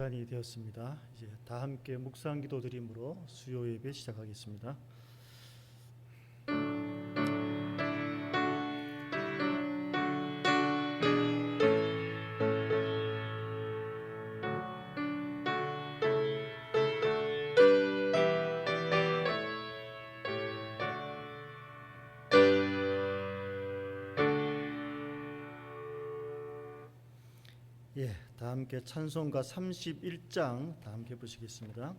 시간이 되었습니다. 이제 다 함께 묵상 기도 드림으로 수요 예배 시작하겠습니다. 다 함께 찬송가 31장 다 함께 보시겠습니다.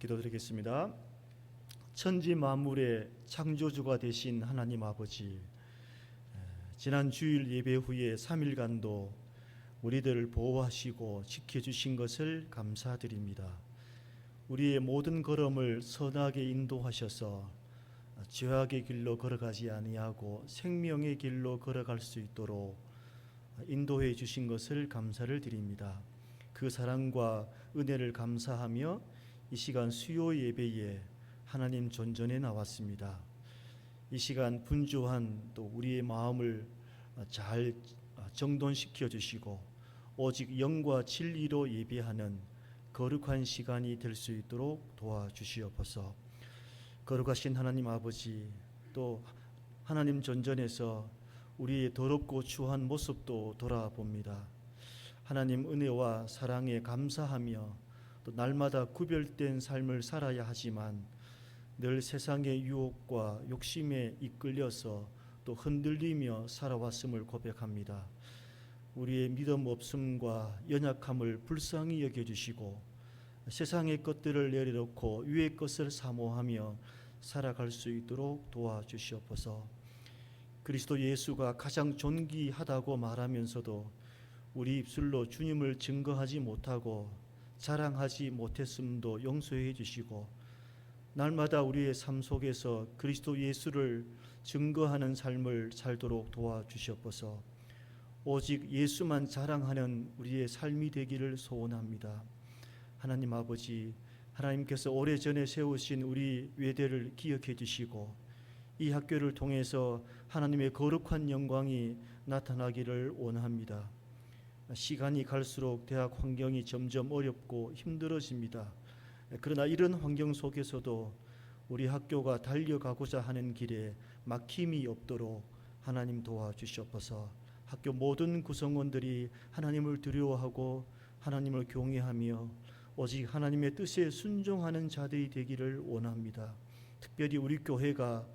기도드리겠습니다. 천지 만물의 창조주가 되신 하나님 아버지, 지난 주일 예배 후에 3일간도 우리들을 보호하시고 지켜주신 것을 감사드립니다. 우리의 모든 걸음을 선하게 인도하셔서 죄악의 길로 걸어가지 아니하고 생명의 길로 걸어갈 수 있도록 인도해 주신 것을 감사를 드립니다. 그 사랑과 은혜를 감사하며 이 시간 수요 예배에 하나님 존전에 나왔습니다. 이 시간 분주한 또 우리의 마음을 잘 정돈시켜 주시고 오직 영과 진리로 예배하는 거룩한 시간이 될 수 있도록 도와주시옵소서. 거룩하신 하나님 아버지, 또 하나님 존전에서 우리의 더럽고 추한 모습도 돌아봅니다. 하나님 은혜와 사랑에 감사하며 또 날마다 구별된 삶을 살아야 하지만 늘 세상의 유혹과 욕심에 이끌려서 또 흔들리며 살아왔음을 고백합니다. 우리의 믿음 없음과 연약함을 불쌍히 여겨주시고 세상의 것들을 내려놓고 위의 것을 사모하며 살아갈 수 있도록 도와주시옵소서. 그리스도 예수가 가장 존귀하다고 말하면서도 우리 입술로 주님을 증거하지 못하고 자랑하지 못했음도 용서해 주시고 날마다 우리의 삶 속에서 그리스도 예수를 증거하는 삶을 살도록 도와주시옵소서. 오직 예수만 자랑하는 우리의 삶이 되기를 소원합니다. 하나님 아버지, 하나님께서 오래전에 세우신 우리 외대를 기억해 주시고 이 학교를 통해서 하나님의 거룩한 영광이 나타나기를 원합니다. 시간이 갈수록 대학 환경이 점점 어렵고 힘들어집니다. 그러나 이런 환경 속에서도 우리 학교가 달려가고자 하는 길에 막힘이 없도록 하나님 도와주시옵소서. 학교 모든 구성원들이 하나님을 두려워하고 하나님을 경외하며 오직 하나님의 뜻에 순종하는 자들이 되기를 원합니다. 특별히 우리 교회가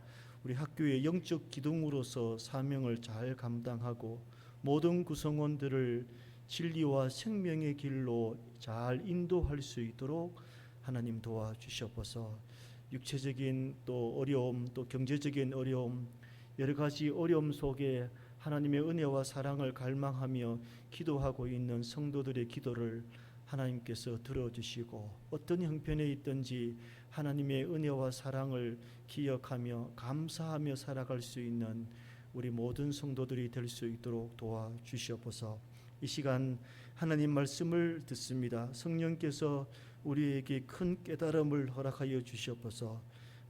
우리 학교의 영적 기둥으로서 사명을 잘 감당하고 모든 구성원들을 진리와 생명의 길로 잘 인도할 수 있도록 하나님 도와주시옵소서. 육체적인 또 어려움, 또 경제적인 어려움, 여러 가지 어려움 속에 하나님의 은혜와 사랑을 갈망하며 기도하고 있는 성도들의 기도를 하나님께서 들어주시고 어떤 형편에 있든지 하나님의 은혜와 사랑을 기억하며 감사하며 살아갈 수 있는 우리 모든 성도들이 될 수 있도록 도와주시옵소서. 이 시간 하나님 말씀을 듣습니다. 성령께서 우리에게 큰 깨달음을 허락하여 주시옵소서.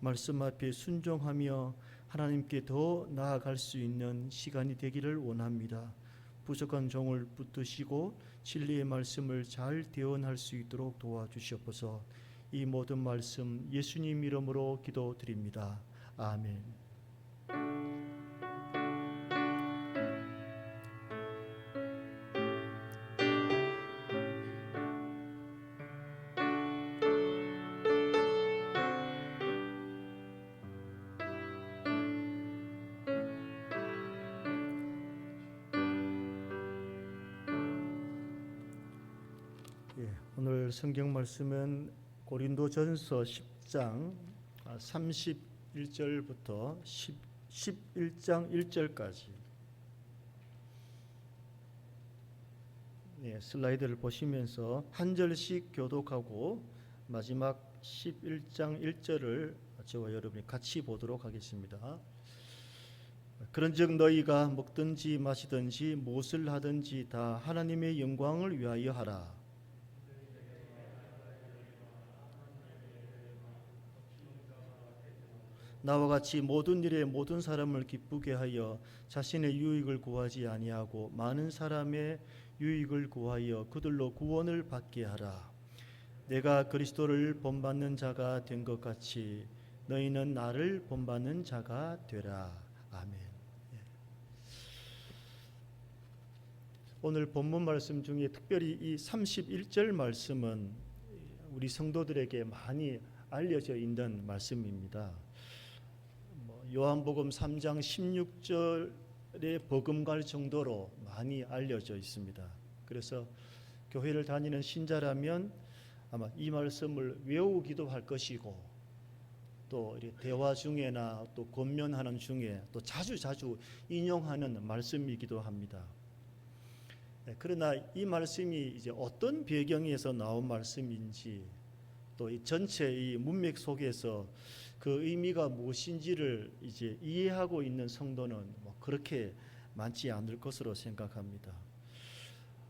말씀 앞에 순종하며 하나님께 더 나아갈 수 있는 시간이 되기를 원합니다. 부족한 종을 붙드시고 진리의 말씀을 잘 대언할 수 있도록 도와주시옵소서. 이 모든 말씀 예수님 이름으로 기도드립니다. 아멘. 오늘 성경 말씀은 고린도전서 10장 31절부터 11장 1절까지. 슬라이드를 보시면서 한 절씩 교독하고 마지막 11장 1절을 저와 여러분이 같이 보도록 하겠습니다. 그런즉 너희가 먹든지 마시든지 무엇을 하든지 다 하나님의 영광을 위하여 하라. 나와 같이 모든 일에 모든 사람을 기쁘게 하여 자신의 유익을 구하지 아니하고 많은 사람의 유익을 구하여 그들로 구원을 받게 하라. 내가 그리스도를 본받는 자가 된 것 같이 너희는 나를 본받는 자가 되라. 아멘. 오늘 본문 말씀 중에 특별히 이 31절 말씀은 우리 성도들에게 많이 알려져 있는 말씀입니다. 요한복음 3장 16절에 버금갈 정도로 많이 알려져 있습니다. 그래서 교회를 다니는 신자라면 아마 이 말씀을 외우기도 할 것이고 또 대화 중에나 또 권면하는 중에 또 자주 인용하는 말씀이기도 합니다. 그러나 이 말씀이 이제 어떤 배경에서 나온 말씀인지 또 이 전체 이 문맥 속에서 그 의미가 무엇인지를 이제 이해하고 있는 성도는 그렇게 많지 않을 것으로 생각합니다.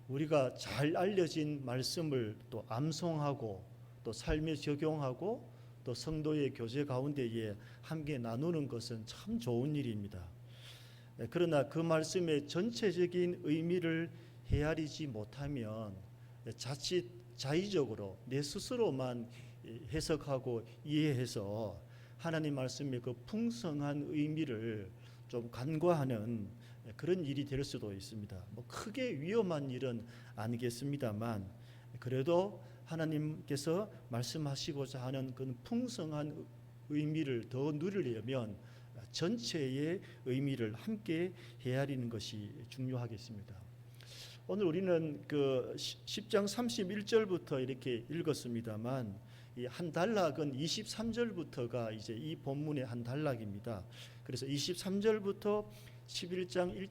우리가 잘 알려진 말씀을 또 암송하고 또 삶에 적용하고 또 성도의 교제 가운데에 함께 나누는 것은 참 좋은 일입니다. 그러나 그 말씀의 전체적인 의미를 헤아리지 못하면 자칫 자의적으로 내 스스로만 해석하고 이해해서 하나님 말씀의 그 풍성한 의미를 좀 간과하는 그런 일이 될 수도 있습니다. 크게 위험한 일은 아니겠습니다만 그래도 하나님께서 말씀하시고자 하는 그 풍성한 의미를 더 누리려면 전체의 의미를 함께 헤아리는 것이 중요하겠습니다. 오늘 우리는 그 10장 31절부터 이렇게 읽었습니다만 이 한 단락은 23절부터가 이제 이 본문의 한 단락입니다. 그래서 23절부터 11장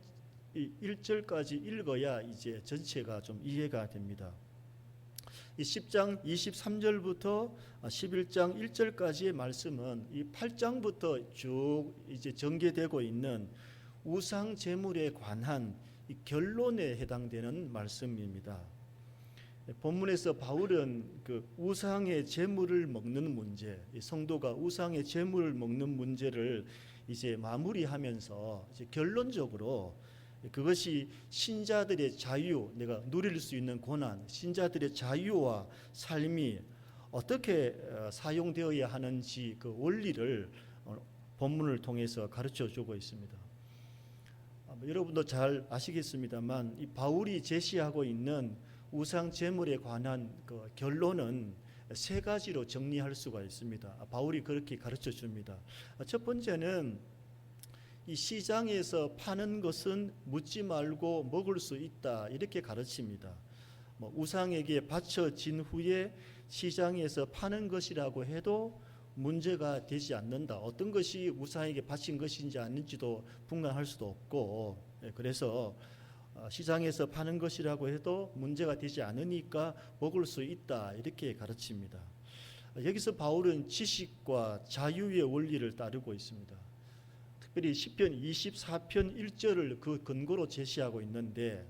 1절까지 읽어야 이제 전체가 좀 이해가 됩니다. 이 10장 23절부터 11장 1절까지의 말씀은 이 8장부터 쭉 이제 전개되고 있는 우상 제물에 관한 이 결론에 해당되는 말씀입니다. 본문에서 바울은 그 우상의 제물을 먹는 문제, 성도가 우상의 제물을 먹는 문제를 이제 마무리하면서 이제 결론적으로 그것이 신자들의 자유, 내가 누릴 수 있는 고난, 신자들의 자유와 삶이 어떻게 사용되어야 하는지 그 원리를 본문을 통해서 가르쳐 주고 있습니다. 여러분도 잘 아시겠습니다만 이 바울이 제시하고 있는 우상 제물에 관한 그 결론은 세 가지로 정리할 수가 있습니다. 바울이 그렇게 가르쳐 줍니다. 첫 번째는 이 시장에서 파는 것은 묻지 말고 먹을 수 있다, 이렇게 가르칩니다. 우상에게 바쳐진 후에 시장에서 파는 것이라고 해도 문제가 되지 않는다. 어떤 것이 우상에게 바친 것인지 아닌지도 분간할 수도 없고, 그래서 시장에서 파는 것이라고 해도 문제가 되지 않으니까 먹을 수 있다, 이렇게 가르칩니다. 여기서 바울은 지식과 자유의 원리를 따르고 있습니다. 특별히 시편 24편 1절을 그 근거로 제시하고 있는데,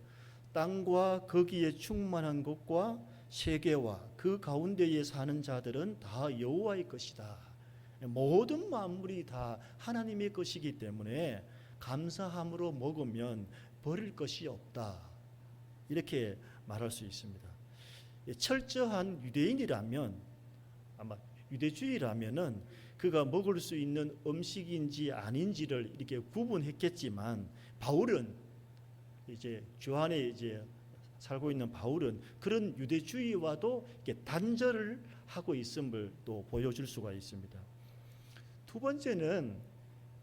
땅과 거기에 충만한 것과 세계와 그 가운데에 사는 자들은 다 여호와의 것이다. 모든 만물이 다 하나님의 것이기 때문에 감사함으로 먹으면 버릴 것이 없다, 이렇게 말할 수 있습니다. 철저한 유대인이라면, 아마 유대주의라면은 그가 먹을 수 있는 음식인지 아닌지를 이렇게 구분했겠지만, 바울은 이제 주 안에 이제 살고 있는 바울은 그런 유대주의와도 이렇게 단절을 하고 있음을 또 보여줄 수가 있습니다. 두 번째는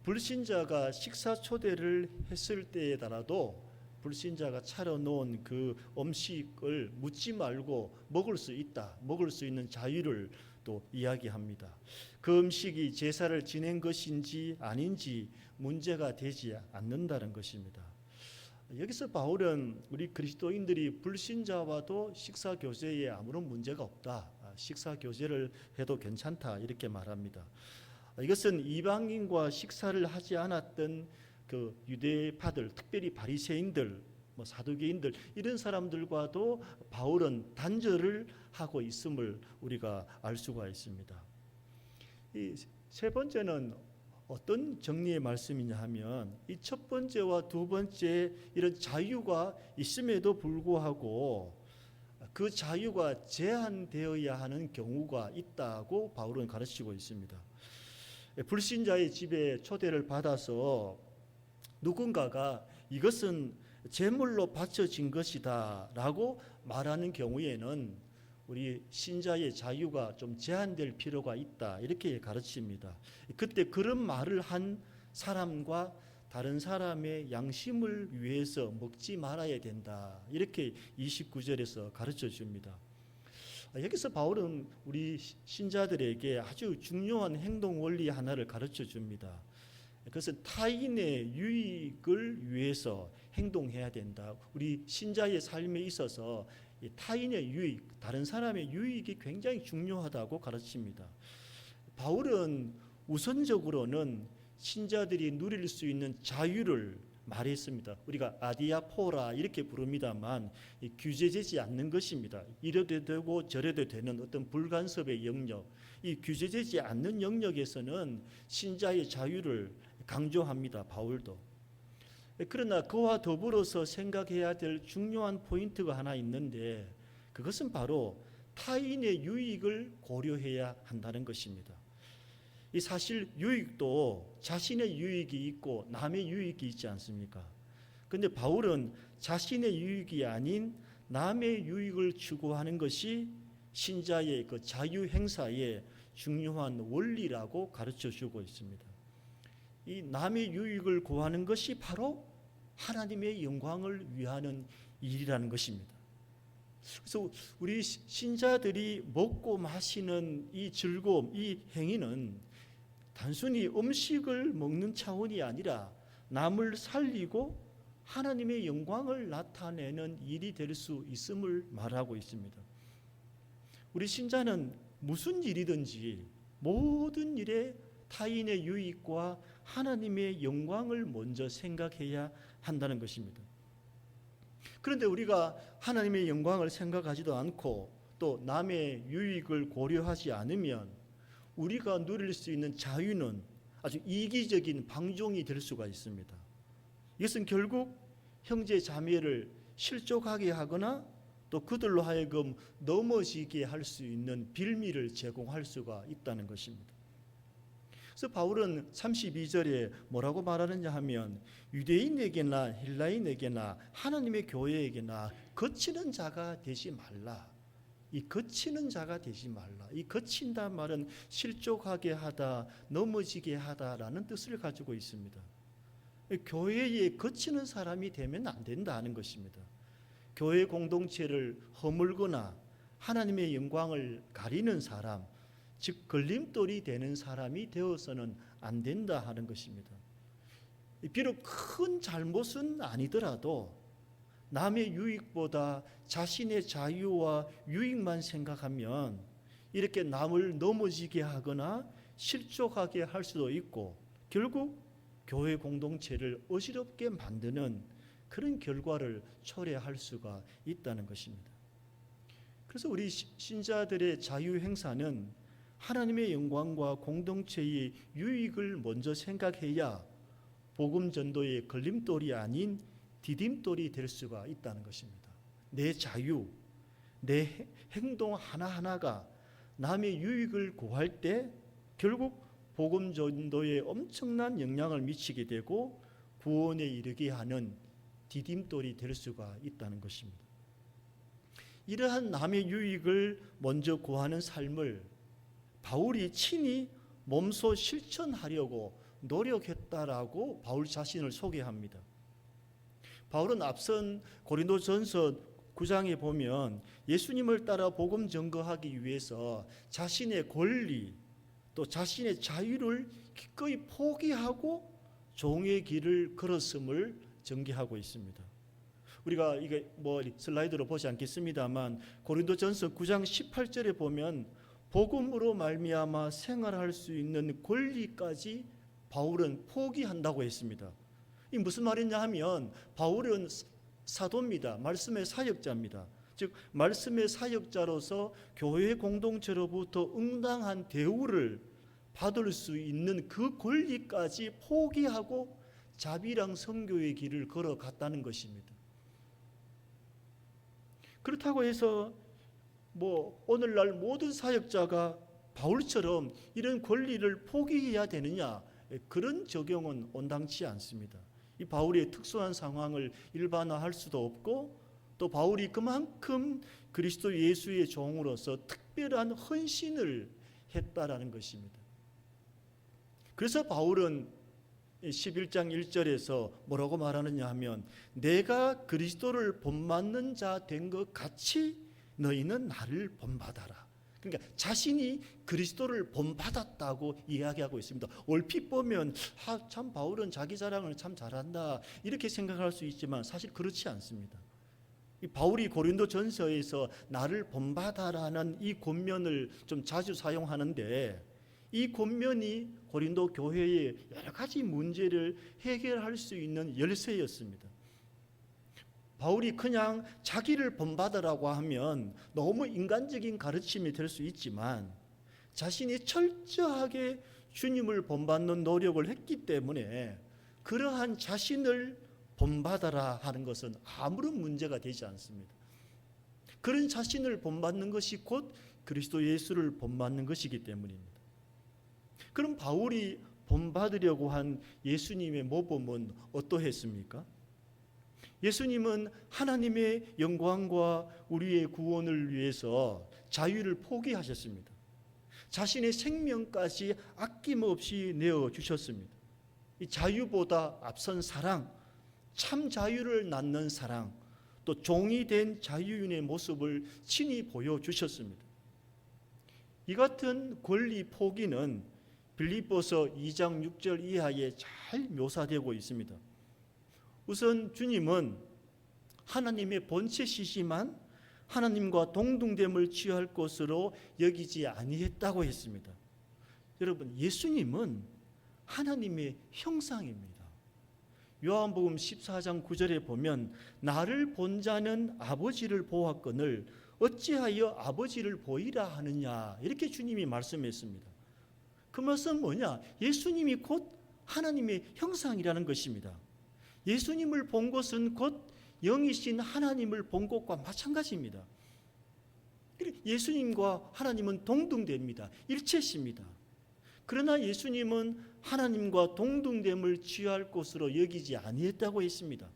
불신자가 식사 초대를 했을 때에 따라도 불신자가 차려놓은 그 음식을 묻지 말고 먹을 수 있다, 먹을 수 있는 자유를 또 이야기합니다. 그 음식이 제사를 지낸 것인지 아닌지 문제가 되지 않는다는 것입니다. 여기서 바울은 우리 그리스도인들이 불신자와도 식사 교제에 아무런 문제가 없다, 식사 교제를 해도 괜찮다, 이렇게 말합니다. 이것은 이방인과 식사를 하지 않았던 그 유대파들, 특별히 바리새인들, 사두개인들, 이런 사람들과도 바울은 단절을 하고 있음을 우리가 알 수가 있습니다. 이 세 번째는 어떤 정리의 말씀이냐 하면, 이 첫 번째와 두 번째 이런 자유가 있음에도 불구하고 그 자유가 제한되어야 하는 경우가 있다고 바울은 가르치고 있습니다. 불신자의 집에 초대를 받아서 누군가가 이것은 제물로 바쳐진 것이다 라고 말하는 경우에는 우리 신자의 자유가 좀 제한될 필요가 있다, 이렇게 가르칩니다. 그때 그런 말을 한 사람과 다른 사람의 양심을 위해서 먹지 말아야 된다, 이렇게 29절에서 가르쳐 줍니다. 여기서 바울은 우리 신자들에게 아주 중요한 행동 원리 하나를 가르쳐 줍니다. 그것은 타인의 유익을 위해서 행동해야 된다. 우리 신자의 삶에 있어서 타인의 유익, 다른 사람의 유익이 굉장히 중요하다고 가르칩니다. 바울은 우선적으로는 신자들이 누릴 수 있는 자유를 말했습니다. 우리가 아디아포라 이렇게 부릅니다만 규제되지 않는 것입니다. 이래도 되고 저래도 되는 어떤 불간섭의 영역, 이 규제되지 않는 영역에서는 신자의 자유를 강조합니다. 바울도. 그러나 그와 더불어서 생각해야 될 중요한 포인트가 하나 있는데, 그것은 바로 타인의 유익을 고려해야 한다는 것입니다. 이 사실 유익도 자신의 유익이 있고 남의 유익이 있지 않습니까? 그런데 바울은 자신의 유익이 아닌 남의 유익을 추구하는 것이 신자의 그 자유 행사의 중요한 원리라고 가르쳐 주고 있습니다. 이 남의 유익을 구하는 것이 바로 하나님의 영광을 위하는 일이라는 것입니다. 그래서 우리 신자들이 먹고 마시는 이 즐거움, 이 행위는 단순히 음식을 먹는 차원이 아니라 남을 살리고 하나님의 영광을 나타내는 일이 될 수 있음을 말하고 있습니다. 우리 신자는 무슨 일이든지 모든 일에 타인의 유익과 하나님의 영광을 먼저 생각해야 한다는 것입니다. 그런데 우리가 하나님의 영광을 생각하지도 않고 또 남의 유익을 고려하지 않으면 우리가 누릴 수 있는 자유는 아주 이기적인 방종이 될 수가 있습니다. 이것은 결국 형제 자매를 실족하게 하거나 또 그들로 하여금 넘어지게 할 수 있는 빌미를 제공할 수가 있다는 것입니다. 그래서 바울은 32절에 뭐라고 말하느냐 하면 유대인에게나 헬라인에게나 하나님의 교회에게나 거치는 자가 되지 말라. 이 거치는 자가 되지 말라. 이 거친다 말은 실족하게 하다, 넘어지게 하다라는 뜻을 가지고 있습니다. 교회에 거치는 사람이 되면 안 된다는 것입니다. 교회 공동체를 허물거나 하나님의 영광을 가리는 사람, 즉 걸림돌이 되는 사람이 되어서는 안 된다 하는 것입니다. 비록 큰 잘못은 아니더라도 남의 유익보다 자신의 자유와 유익만 생각하면 이렇게 남을 넘어지게 하거나 실족하게 할 수도 있고 결국 교회 공동체를 어지럽게 만드는 그런 결과를 초래할 수가 있다는 것입니다. 그래서 우리 신자들의 자유 행사는 하나님의 영광과 공동체의 유익을 먼저 생각해야 복음 전도의 걸림돌이 아닌 디딤돌이 될 수가 있다는 것입니다. 내 자유, 내 행동 하나하나가 남의 유익을 구할 때 결국 복음 전도에 엄청난 영향을 미치게 되고 구원에 이르게 하는 디딤돌이 될 수가 있다는 것입니다. 이러한 남의 유익을 먼저 구하는 삶을 바울이 친히 몸소 실천하려고 노력했다라고 바울 자신을 소개합니다. 바울은 앞선 고린도전서 9장에 보면 예수님을 따라 복음 전거하기 위해서 자신의 권리 또 자신의 자유를 기꺼이 포기하고 종의 길을 걸었음을 전개하고 있습니다. 우리가 이게 슬라이드로 보지 않겠습니다만 고린도전서 9장 18절에 보면 복음으로 말미암아 생활할 수 있는 권리까지 바울은 포기한다고 했습니다. 이 무슨 말이냐 하면 바울은 사도입니다. 말씀의 사역자입니다. 즉 말씀의 사역자로서 교회 공동체로부터 응당한 대우를 받을 수 있는 그 권리까지 포기하고 자비랑 선교의 길을 걸어갔다는 것입니다. 그렇다고 해서 오늘날 모든 사역자가 바울처럼 이런 권리를 포기해야 되느냐, 그런 적용은 온당치 않습니다. 이 바울의 특수한 상황을 일반화할 수도 없고 또 바울이 그만큼 그리스도 예수의 종으로서 특별한 헌신을 했다라는 것입니다. 그래서 바울은 11장 1절에서 뭐라고 말하느냐 하면 내가 그리스도를 본받는 자 된 것 같이 너희는 나를 본받아라. 그러니까 자신이 그리스도를 본받았다고 이야기하고 있습니다. 얼핏 보면 참 바울은 자기 자랑을 참 잘한다 이렇게 생각할 수 있지만 사실 그렇지 않습니다. 이 바울이 고린도 전서에서 나를 본받아라는 이 권면을 좀 자주 사용하는데 이 권면이 고린도 교회의 여러 가지 문제를 해결할 수 있는 열쇠였습니다. 바울이 그냥 자기를 본받으라고 하면 너무 인간적인 가르침이 될 수 있지만 자신이 철저하게 주님을 본받는 노력을 했기 때문에 그러한 자신을 본받아라 하는 것은 아무런 문제가 되지 않습니다. 그런 자신을 본받는 것이 곧 그리스도 예수를 본받는 것이기 때문입니다. 그럼 바울이 본받으려고 한 예수님의 모범은 어떠했습니까? 예수님은 하나님의 영광과 우리의 구원을 위해서 자유를 포기하셨습니다. 자신의 생명까지 아낌없이 내어주셨습니다. 이 자유보다 앞선 사랑, 참 자유를 낳는 사랑, 또 종이 된 자유인의 모습을 친히 보여주셨습니다. 이 같은 권리 포기는 빌립보서 2장 6절 이하에 잘 묘사되고 있습니다. 우선 주님은 하나님의 본체시지만 하나님과 동등됨을 취할 것으로 여기지 아니했다고 했습니다. 여러분, 예수님은 하나님의 형상입니다. 요한복음 14장 9절에 보면 나를 본 자는 아버지를 보았거늘 어찌하여 아버지를 보이라 하느냐, 이렇게 주님이 말씀했습니다. 그 말씀은 뭐냐? 예수님이 곧 하나님의 형상이라는 것입니다. 예수님을 본 것은 곧 영이신 하나님을 본 것과 마찬가지입니다. 예수님과 하나님은 동등됩니다. 일체십니다. 그러나 예수님은 하나님과 동등됨을 취할 것으로 여기지 아니했다고 했습니다.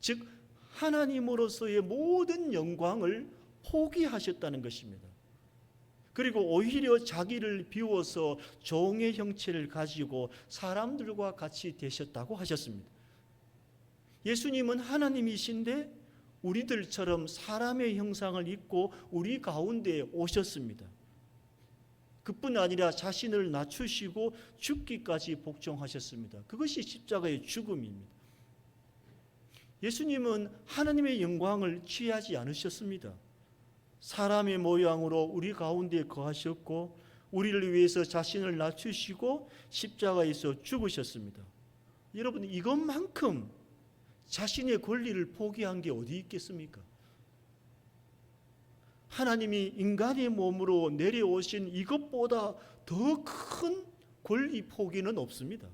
즉 하나님으로서의 모든 영광을 포기하셨다는 것입니다. 그리고 오히려 자기를 비워서 종의 형체를 가지고 사람들과 같이 되셨다고 하셨습니다. 예수님은 하나님이신데 우리들처럼 사람의 형상을 입고 우리 가운데 오셨습니다. 그뿐 아니라 자신을 낮추시고 죽기까지 복종하셨습니다. 그것이 십자가의 죽음입니다. 예수님은 하나님의 영광을 취하지 않으셨습니다. 사람의 모양으로 우리 가운데 거하셨고 우리를 위해서 자신을 낮추시고 십자가에서 죽으셨습니다. 여러분, 이것만큼 자신의 권리를 포기한 게 어디 있겠습니까? 하나님이 인간의 몸으로 내려오신 이것보다 더 큰 권리 포기는 없습니다.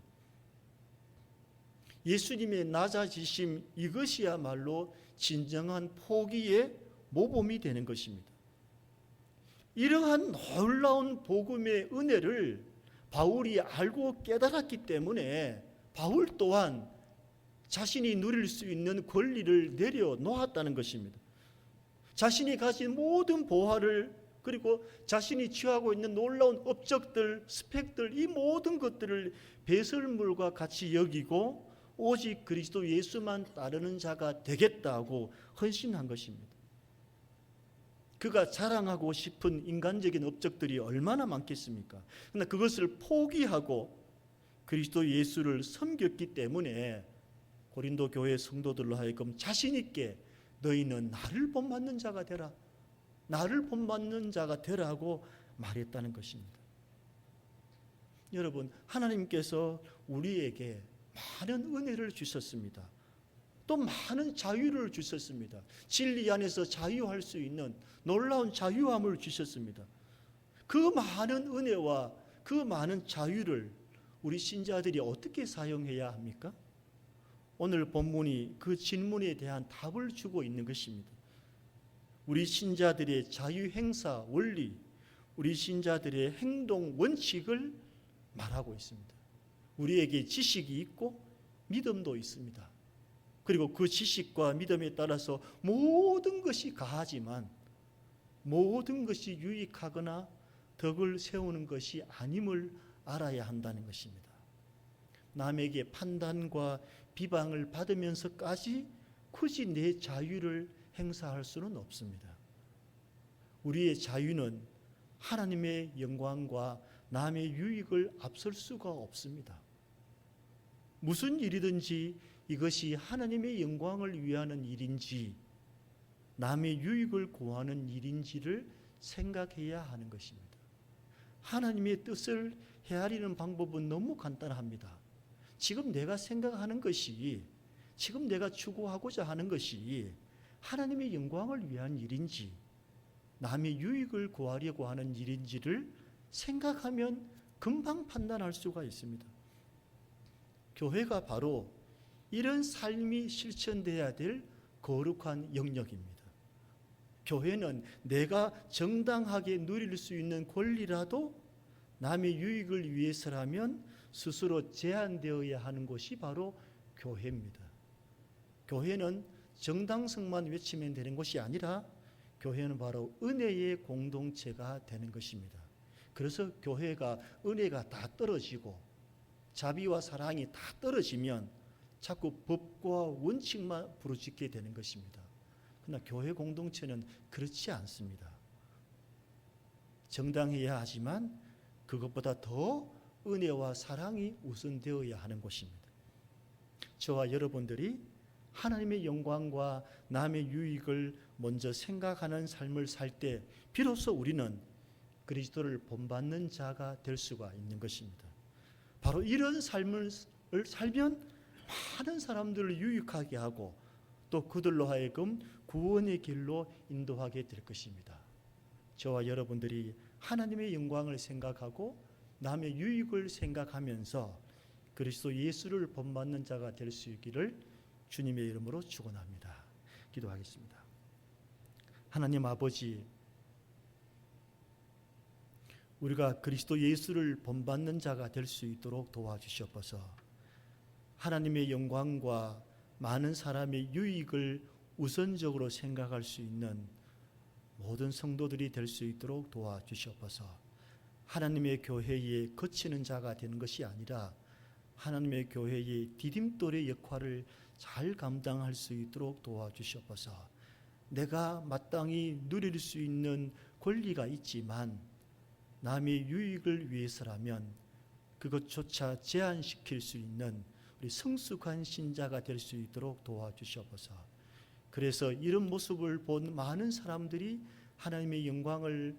예수님의 낮아지심, 이것이야말로 진정한 포기의 모범이 되는 것입니다. 이러한 놀라운 복음의 은혜를 바울이 알고 깨달았기 때문에 바울 또한 자신이 누릴 수 있는 권리를 내려놓았다는 것입니다. 자신이 가진 모든 보화를, 그리고 자신이 취하고 있는 놀라운 업적들, 스펙들, 이 모든 것들을 배설물과 같이 여기고 오직 그리스도 예수만 따르는 자가 되겠다고 헌신한 것입니다. 그가 자랑하고 싶은 인간적인 업적들이 얼마나 많겠습니까? 그러나 그것을 포기하고 그리스도 예수를 섬겼기 때문에 고린도 교회 성도들로 하여금 자신 있게 너희는 나를 본받는 자가 되라, 나를 본받는 자가 되라고 말했다는 것입니다. 여러분, 하나님께서 우리에게 많은 은혜를 주셨습니다. 또 많은 자유를 주셨습니다. 진리 안에서 자유할 수 있는 놀라운 자유함을 주셨습니다. 그 많은 은혜와 그 많은 자유를 우리 신자들이 어떻게 사용해야 합니까? 오늘 본문이 그 질문에 대한 답을 주고 있는 것입니다. 우리 신자들의 자유 행사 원리, 우리 신자들의 행동 원칙을 말하고 있습니다. 우리에게 지식이 있고 믿음도 있습니다. 그리고 그 지식과 믿음에 따라서 모든 것이 가하지만 모든 것이 유익하거나 덕을 세우는 것이 아님을 알아야 한다는 것입니다. 남에게 판단과 비방을 받으면서까지 굳이 내 자유를 행사할 수는 없습니다. 우리의 자유는 하나님의 영광과 남의 유익을 앞설 수가 없습니다. 무슨 일이든지 이것이 하나님의 영광을 위하는 일인지 남의 유익을 구하는 일인지를 생각해야 하는 것입니다. 하나님의 뜻을 헤아리는 방법은 너무 간단합니다. 지금 내가 생각하는 것이, 지금 내가 추구하고자 하는 것이 하나님의 영광을 위한 일인지 남의 유익을 구하려고 하는 일인지를 생각하면 금방 판단할 수가 있습니다. 교회가 바로 이런 삶이 실천돼야 될 거룩한 영역입니다. 교회는 내가 정당하게 누릴 수 있는 권리라도 남의 유익을 위해서라면 스스로 제한되어야 하는 곳이 바로 교회입니다. 교회는 정당성만 외치면 되는 것이 아니라 교회는 바로 은혜의 공동체가 되는 것입니다. 그래서 교회가 은혜가 다 떨어지고 자비와 사랑이 다 떨어지면 자꾸 법과 원칙만 부르짖게 되는 것입니다. 그러나 교회 공동체는 그렇지 않습니다. 정당해야 하지만 그것보다 더 은혜와 사랑이 우선되어야 하는 것입니다. 저와 여러분들이 하나님의 영광과 남의 유익을 먼저 생각하는 삶을 살 때 비로소 우리는 그리스도를 본받는 자가 될 수가 있는 것입니다. 바로 이런 삶을 살면 많은 사람들을 유익하게 하고 또 그들로 하여금 구원의 길로 인도하게 될 것입니다. 저와 여러분들이 하나님의 영광을 생각하고 남의 유익을 생각하면서 그리스도 예수를 본받는 자가 될 수 있기를 주님의 이름으로 축원합니다. 기도하겠습니다. 하나님 아버지, 우리가 그리스도 예수를 본받는 자가 될 수 있도록 도와주시옵소서. 하나님의 영광과 많은 사람의 유익을 우선적으로 생각할 수 있는 모든 성도들이 될 수 있도록 도와주시옵소서. 하나님의 교회에 거치는 자가 되는 것이 아니라 하나님의 교회의 디딤돌의 역할을 잘 감당할 수 있도록 도와주시옵소서. 내가 마땅히 누릴 수 있는 권리가 있지만 남의 유익을 위해서라면 그것조차 제한시킬 수 있는 우리 성숙한 신자가 될 수 있도록 도와주시옵소서. 그래서 이런 모습을 본 많은 사람들이 하나님의 영광을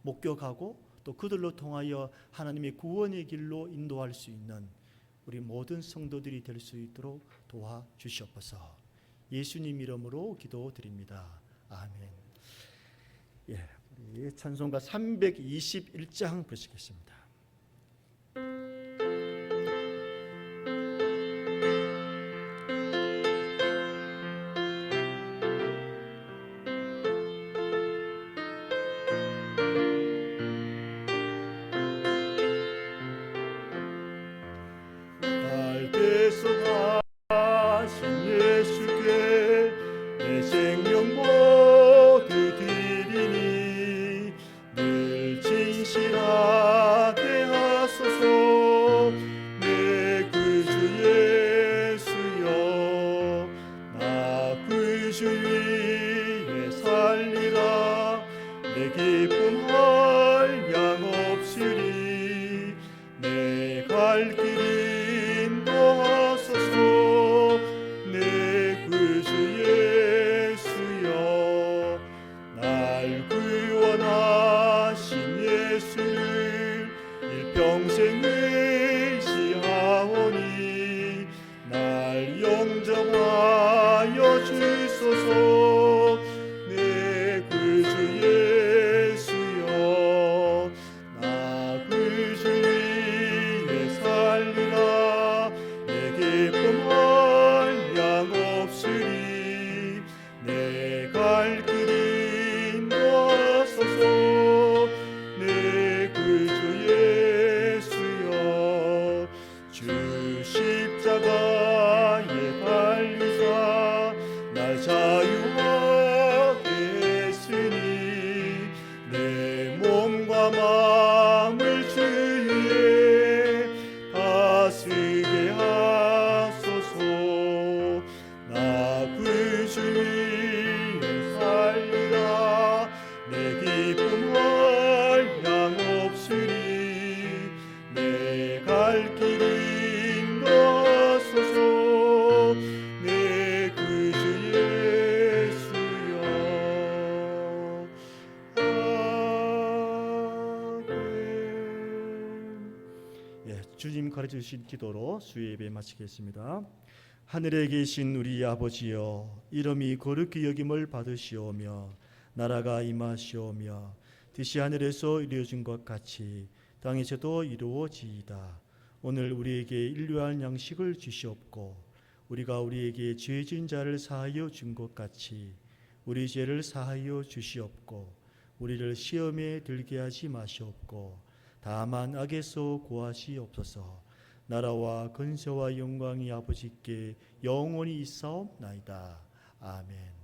목격하고 또 그들로 통하여 하나님의 구원의 길로 인도할 수 있는 우리 모든 성도들이 될 수 있도록 도와주시옵소서. 예수님 이름으로 기도드립니다. 아멘. 우리 찬송가 321장 보시겠습니다. 주님 가르쳐주신 기도로 수요 예배 마치겠습니다. 하늘에 계신 우리 아버지여, 이름이 거룩히 여김을 받으시오며 나라가 임하시오며 뜻이 하늘에서 이루어진 것 같이 땅에서도 이루어지이다. 오늘 우리에게 일용할 양식을 주시옵고 우리가 우리에게 죄 지은 자를 사하여 준 것 같이 우리 죄를 사하여 주시옵고 우리를 시험에 들게 하지 마시옵고 다만 악에서 구하시옵소서. 나라와 근세와 영광이 아버지께 영원히 있사옵나이다. 아멘.